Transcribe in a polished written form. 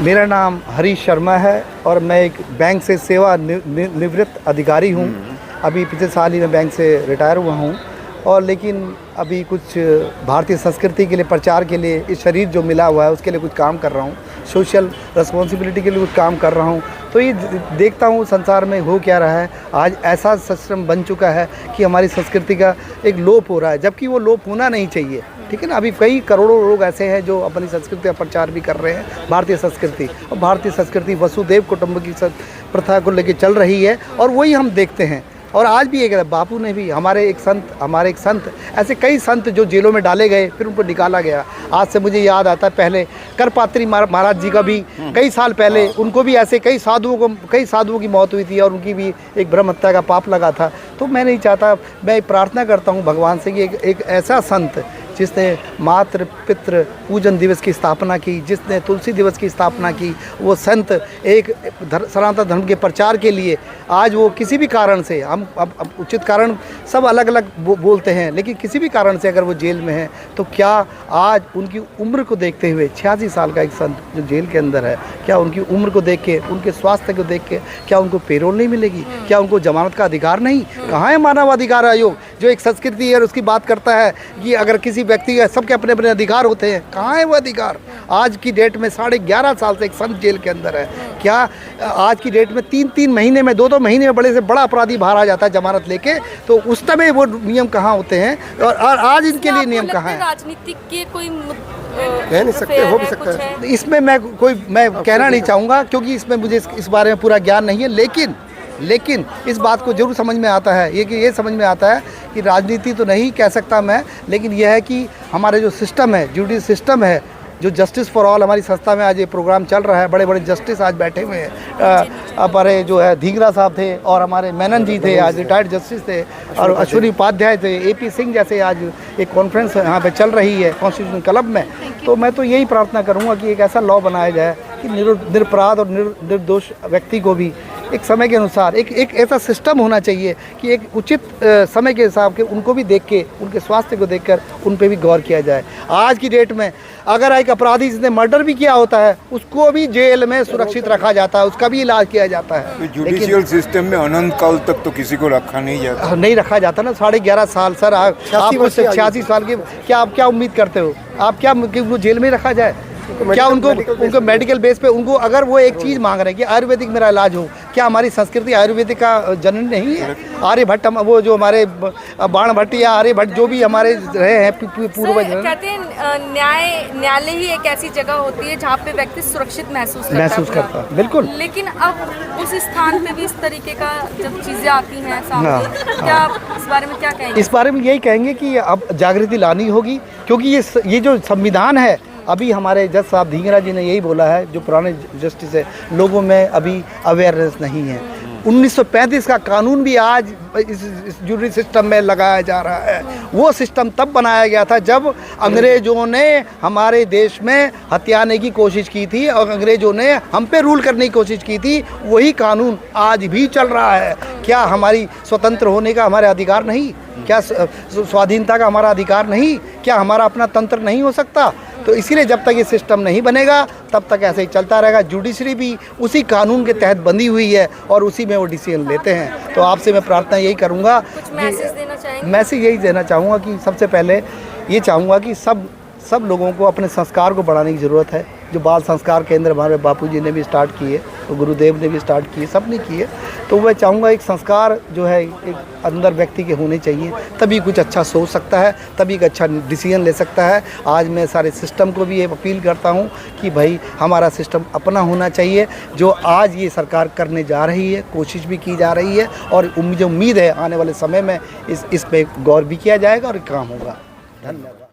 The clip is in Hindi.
मेरा नाम हरीश शर्मा है और मैं एक बैंक से सेवा निवृत्त अधिकारी हूँ। अभी पिछले साल ही मैं बैंक से रिटायर हुआ हूँ और लेकिन अभी कुछ भारतीय संस्कृति के लिए प्रचार के लिए इस शरीर जो मिला हुआ है उसके लिए कुछ काम कर रहा हूँ, सोशल रिस्पॉन्सिबिलिटी के लिए कुछ काम कर रहा हूँ। तो ये देखता हूँ संसार में हो क्या रहा है। आज ऐसा सिस्टम बन चुका है कि हमारी संस्कृति का एक लोप हो रहा है, जबकि वो लोप होना नहीं चाहिए। ठीक है ना। अभी कई करोड़ों लोग ऐसे हैं जो अपनी संस्कृति का प्रचार भी कर रहे हैं, भारतीय संस्कृति। और भारतीय संस्कृति वसुदेव कुटुंब की प्रथा को लेकर चल रही है और वही हम देखते हैं। और आज भी एक बापू ने भी हमारे एक संत ऐसे कई संत जो जेलों में डाले गए फिर उनको निकाला गया। आज से मुझे याद आता है पहले करपात्री महाराज जी का भी कई साल पहले उनको भी ऐसे कई साधुओं की मौत हुई थी और उनकी भी एक ब्रह्म हत्या का पाप लगा था। तो मैं नहीं चाहता, मैं प्रार्थना करता हूँ भगवान से कि एक ऐसा संत जिसने मातृ पितृ पूजन दिवस की स्थापना की, जिसने तुलसी दिवस की स्थापना की, वो संत एक सनातन धर्म के प्रचार के लिए आज वो किसी भी कारण से, हम अब उचित कारण सब अलग अलग बोलते हैं, लेकिन किसी भी कारण से अगर वो जेल में है तो क्या आज उनकी उम्र को देखते हुए 86 साल का एक संत जो जेल के अंदर है, क्या उनकी उम्र को देख के, उनके स्वास्थ्य को देख के क्या उनको पेरोल नहीं मिलेगी? क्या उनको जमानत का अधिकार नहीं? कहाँ है मानवाधिकार आयोग जो एक संस्कृति है और उसकी बात करता है कि अगर किसी व्यक्ति है, सबके अपने अपने अधिकार होते हैं? कहाँ है वो अधिकार? आज की डेट में 11.5 साल से एक संत जेल के अंदर है। क्या आज की डेट में 3-3 महीने में 2-2 महीने में बड़े से बड़ा अपराधी बाहर आ जाता है जमानत लेके, तो उस समय वो नियम कहाँ होते हैं और आज इनके लिए नियम कहाँ है? राजनीतिक के कोई कह नहीं सकते, हो भी सकता है। इसमें मैं कहना नहीं चाहूँगा क्योंकि इसमें मुझे इस बारे में पूरा ज्ञान नहीं है, लेकिन इस बात को जरूर समझ में आता है, ये समझ में आता है कि राजनीति तो नहीं कह सकता मैं, लेकिन यह है कि हमारे जो सिस्टम है, जुडिशल सिस्टम है, जो जस्टिस फॉर ऑल हमारी संस्था में आज ये प्रोग्राम चल रहा है, बड़े बड़े जस्टिस आज बैठे हुए हैं। हमारे जो है धींगरा साहब थे और हमारे मेनन जी थे, आज रिटायर्ड जस्टिस थे, और अश्विनी उपाध्याय थे, AP सिंह जैसे आज एक कॉन्फ्रेंस यहाँ पे चल रही है कॉन्स्टिट्यूशन क्लब में। तो मैं तो यही प्रार्थना करूँगा कि एक ऐसा लॉ बनाया जाए कि निरपराध और निर्दोष व्यक्ति को भी एक समय के अनुसार एक ऐसा सिस्टम होना चाहिए कि एक उचित समय के हिसाब के उनको भी देख के, उनके स्वास्थ्य को देखकर उन पे भी गौर किया जाए। आज की डेट में अगर एक अपराधी जिसने मर्डर भी किया होता है उसको भी जेल में सुरक्षित रखा जाता है, उसका भी इलाज किया जाता है। तो जुडिशियल सिस्टम में अनंत काल तक तो किसी को नहीं रखा जाता ना। 11.5 साल सर, आप 86 साल के, क्या आप क्या उम्मीद करते हो? आप क्या उनको जेल में रखा जाए? क्या उनको मेडिकल बेस पे उनको अगर वो एक चीज़ मांग रहे हैं कि आयुर्वेदिक मेरा इलाज हो, क्या हमारी संस्कृति आयुर्वेदिक का जननी नहीं है? आर्यभट्ट, वो जो हमारे बाण भट्ट या आर्यभट्ट जो भी हमारे रहे हैं पूर्वज, कहते हैं न्यायालय ही एक ऐसी जगह होती है जहाँ पे व्यक्ति सुरक्षित महसूस करता है। बिल्कुल। लेकिन अब उस स्थान पे भी इस तरीके का जब चीज़ें आती हैं सामने, क्या आप इस बारे में क्या कहेंगे? इस बारे में यही कहेंगे कि अब जागृति लानी होगी, क्योंकि ये जो संविधान है, अभी हमारे जज साहब धींगरा जी ने यही बोला है, जो पुराने जस्टिस है, लोगों में अभी अवेयरनेस नहीं है। 1935 का कानून भी आज इस जुडिशल सिस्टम में लगाया जा रहा है। वो सिस्टम तब बनाया गया था जब अंग्रेज़ों ने हमारे देश में हथियाने की कोशिश की थी और अंग्रेज़ों ने हम पे रूल करने की कोशिश की थी। वही कानून आज भी चल रहा है। क्या हमारी स्वतंत्र होने का हमारा अधिकार नहीं? क्या स्वाधीनता का हमारा अधिकार नहीं? क्या हमारा अपना तंत्र नहीं हो सकता? तो इसीलिए जब तक ये सिस्टम नहीं बनेगा तब तक ऐसे ही चलता रहेगा। जुडिशरी भी उसी कानून के तहत बंधी हुई है और उसी में वो डिसीजन लेते हैं। तो आपसे मैं प्रार्थना यही करूँगा, मैसेज यही देना चाहूँगा कि सबसे पहले ये चाहूँगा कि सब लोगों को अपने संस्कार को बढ़ाने की ज़रूरत है। जो बाल संस्कार केंद्र हमारे बापू जी ने भी स्टार्ट किए, तो गुरुदेव ने भी स्टार्ट किए, सब ने किए। तो मैं चाहूँगा एक संस्कार जो है एक अंदर व्यक्ति के होने चाहिए, तभी कुछ अच्छा सोच सकता है, तभी एक अच्छा डिसीजन ले सकता है। आज मैं सारे सिस्टम को भी ये अपील करता हूँ कि भाई हमारा सिस्टम अपना होना चाहिए, जो आज ये सरकार करने जा रही है, कोशिश भी की जा रही है, और मुझे उम्मीद है आने वाले समय में इस पे गौर भी किया जाएगा और काम होगा। धन्यवाद।